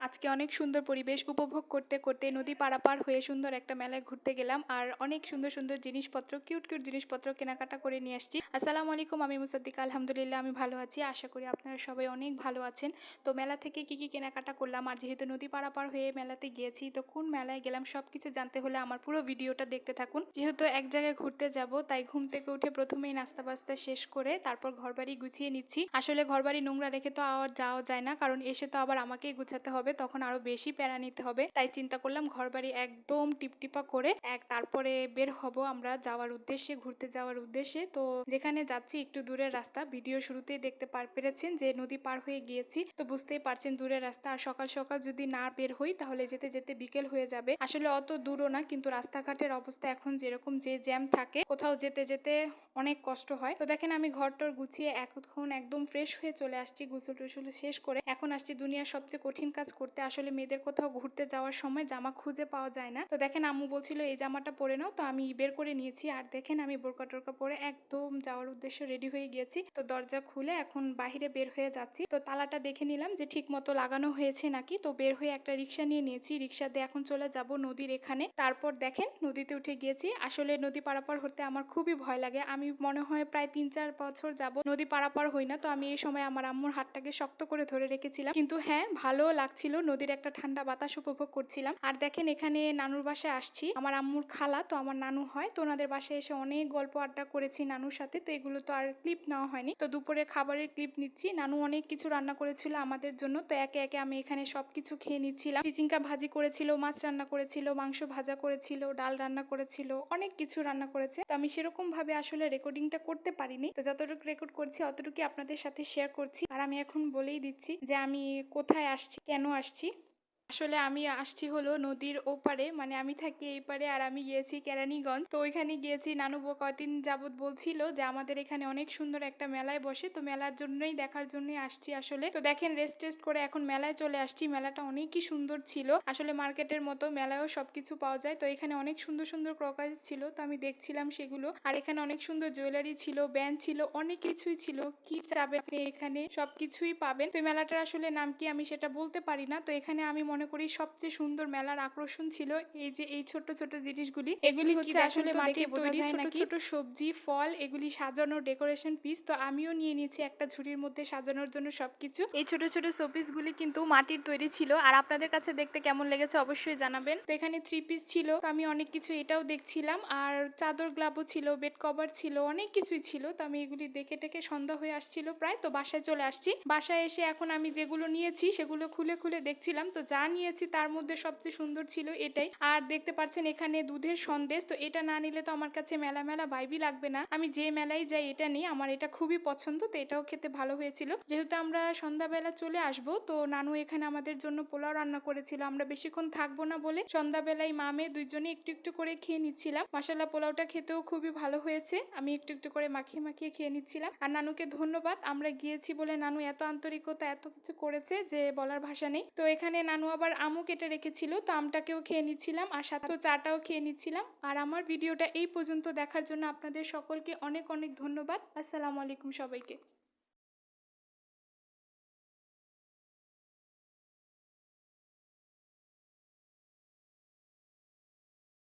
আজকে অনেক সুন্দর পরিবেশ উপভোগ করতে করতে নদী পারাপার হয়ে সুন্দর একটা মেলায় ঘুরতে গেলাম আর অনেক সুন্দর সুন্দর জিনিসপত্র কিউট কিউট জিনিসপত্র কেনাকাটা করে নিয়ে আসছি। আসসালামু আলাইকুম, আমি মুসাদ্দিকা। আলহামদুলিল্লাহ আমি ভালো আছি, আশা করি আপনারা সবাই অনেক ভালো আছেন। তো মেলা থেকে কি কি কেনাকাটা করলাম, আর যেহেতু নদী পারাপার হয়ে মেলাতে গিয়েছি, তো কোন মেলায় গেলাম সবকিছু জানতে হলে আমার পুরো ভিডিওটা দেখতে থাকুন। যেহেতু এক জায়গায় ঘুরতে যাব, তাই ঘুম থেকে উঠে প্রথমেই নাস্তা বাস্তা শেষ করে তারপর ঘরবাড়ি গুছিয়ে নিচ্ছি। আসলে ঘরবাড়ি নোংরা রেখে তো আর যাওয়া যায় না, কারণ এসে তো আবার আমাকেই গুছাতে হবে, তখন আরো বেশি প্যারা নিতে হবে। তাই চিন্তা করলাম ঘরবাড়ি একদম টিপটিপা করে তারপরে বের হব আমরা যাওয়ার উদ্দেশ্যে, ঘুরতে যাওয়ার উদ্দেশ্যে। তো যেখানে যাচ্ছি একটু দূরের রাস্তা, ভিডিও শুরুতেই দেখতে পেরেছেন যে নদী পার হয়ে গিয়েছি, তো বুঝতেই পারছেন দূরের রাস্তা। আর সকাল সকাল যদি না বের হই তাহলে যেতে যেতে বিকেল হয়ে যাবে। আসলে অত দূরও না, কিন্তু রাস্তাঘাটের অবস্থা এখন যেরকম যে জ্যাম থাকে, কোথাও যেতে যেতে অনেক কষ্ট হয়। তো দেখেন আমি ঘরটর গুছিয়ে এখন একদম ফ্রেশ হয়ে চলে আসছি, গোসল টোসল শেষ করে এখন আসছি দুনিয়ার সবচেয়ে কঠিন কাজ করতে। আসলে মেয়েদের কোথাও ঘুরতে যাওয়ার সময় জামা খুঁজে পাওয়া যায় না। তো দেখেন আম্মু বলছিল এই জামাটা পরে নাও, তো আমি বের করে নিয়েছি। আর দেখেন আমি বোরকা টোরকা পরে একদম যাওয়ার উদ্দেশ্যে রেডি হয়ে গিয়েছি। তো দরজা খুলে এখন বাহিরে বের হয়ে যাচ্ছি। তো তালাটা দেখে নিলাম যে ঠিক মতো লাগানো হয়েছে নাকি। তো বের হয়ে একটা রিক্সা নিয়ে নিয়েছি, রিক্সা দিয়ে এখন চলে যাব নদীর এখানে। তারপর দেখেন নদীতে উঠে গিয়েছি। আসলে নদী পারাপার হতে আমার খুবই ভয় লাগে। আমি মনে হয় প্রায় 3-4 বছর যাব নদী পারাপার হই না। তো আমি এই সময় আমার আম্মুর হাতটাকে শক্ত করে ধরে রেখেছিলাম, কিন্তু হ্যাঁ ভালো লাগছিল, নদীর একটা ঠান্ডা বাতাস উপভোগ করছিলাম। আর দেখেন এখানে নানুর বাসায় আসছি, আমার আম্মুর খালা, তো আমার নানু হয়। তো ওনাদের বাসায় এসে অনেক গল্প আড্ডা করেছি নানুর সাথে। তো এগুলো তো আর ক্লিপ নেওয়া হয়নি, তো দুপুরে খাবারের ক্লিপ নিচ্ছি। নানু অনেক কিছু রান্না করেছিল আমাদের জন্য, তো একে একে আমি এখানে সবকিছু খেয়ে নিচ্ছিলাম। চিচিঙ্কা ভাজি করেছিল, মাছ রান্না করেছিল, মাংস ভাজা করেছিল, ডাল রান্না করেছিল, অনেক কিছু রান্না করেছে। তো আমি সেরকম ভাবে আসলে রেকর্ডিংটা করতে পারিনি, তো যতটুকু রেকর্ড করছি অতটুকু আপনাদের সাথে শেয়ার করছি। আর আমি এখন বলেই দিচ্ছি যে আমি কোথায় আসছি, কেন আসছি। আসলে আমি আসছি হলো নদীর ওপারে, মানে আমি থাকি এই পারে আর আমি গিয়েছি কেরানীগঞ্জ। তো ওইখানে গিয়েছি, নানু কয়দিন যাবত বলছিল যে আমাদের এখানে অনেক সুন্দর একটা মেলায় বসে, তো মেলার জন্যই দেখার জন্যই আসছি আসলে। তো দেখেন রেস্ট টেস্ট করে এখন মেলায় চলে আসছি। মেলাটা অনেকই সুন্দর ছিল, আসলে মার্কেটের মতো মেলায়ও সবকিছু পাওয়া যায়। তো এখানে অনেক সুন্দর সুন্দর ক্রকারিজ ছিল, তো আমি দেখছিলাম সেগুলো। আর এখানে অনেক সুন্দর জুয়েলারি ছিল, ব্যান্ড ছিল, অনেক কিছুই ছিল, কি চাবেন আপনি এখানে সবকিছুই পাবেন। তো মেলাটার আসলে নাম কি আমি সেটা বলতে পারি না। তো এখানে আমি মনে করি সবচেয়ে সুন্দর মেলার আকর্ষণ ছিল এই যে এই ছোট ছোট জিনিসগুলি, এগুলি হচ্ছে আসলে মাটির তৈরি ছোট ছোট সবজি, ফল, এগুলি সাজানো ডেকোরেশন পিস। তো আমিও নিয়ে নিয়েছি একটা ঝুড়ির মধ্যে সাজানোর জন্য সবকিছু। এই ছোট ছোট শোপিস গুলি কিন্তু মাটির তৈরি ছিল। আর আপনাদের কাছে দেখতে কেমন লেগেছে অবশ্যই জানাবেন। তো এখানে 3 পিস ছিল, তো আমি অনেক কিছু এটাও দেখছিলাম। আর চাদর গ্লাবও ছিল, বেড কভার ছিল, অনেক কিছুই ছিল। তো আমি এগুলি দেখে টেকে সন্ধ্যা হয়ে আসছিল প্রায়, তো বাসায় চলে আসছি। বাসায় এসে এখন আমি যেগুলো নিয়েছি সেগুলো খুলে খুলে দেখছিলাম। তো যা নিয়েছি তার মধ্যে সবচেয়ে সুন্দর ছিল এটাই। আর দেখতে পাচ্ছেন এখানে দুধের সন্দেশ, তো এটা না নিলে তো আমার কাছে মেলা মেলা ভাইবই লাগবে না। আমি যে মেলায় যাই এটা নিই, আমার এটা খুবই পছন্দ। তো এটাও খেতে ভালো হয়েছিল। যেহেতু আমরা সন্ধ্যাবেলা চলে আসবো, তো নানু এখানে আমাদের জন্য পোলাও রান্না করেছিল। আমরা বেশিক্ষণ থাকবো না বলে সন্ধ্যাবেলায় মামে দুইজনে একটু একটু করে খেয়ে নিচ্ছিলাম। মাশাআল্লাহ পোলাওটা খেতেও খুবই ভালো হয়েছে, আমি একটু একটু করে মাখিয়ে মাখিয়ে খেয়ে নিচ্ছিলাম। আর নানুকে ধন্যবাদ, আমরা গিয়েছি বলে নানু এত আন্তরিকতা এত কিছু করেছে যে বলার ভাষা নেই। তো এখানে নানু আবার আমও কেটে রেখেছিল, তো আমটাকেও খেয়ে নিচ্ছিলাম আর সাথে চাটাও খেয়ে নিচ্ছিলাম। আর আমার ভিডিওটা এই পর্যন্ত দেখার জন্য আপনাদের সকলকে অনেক অনেক ধন্যবাদ। আসসালামু আলাইকুম সবাইকে।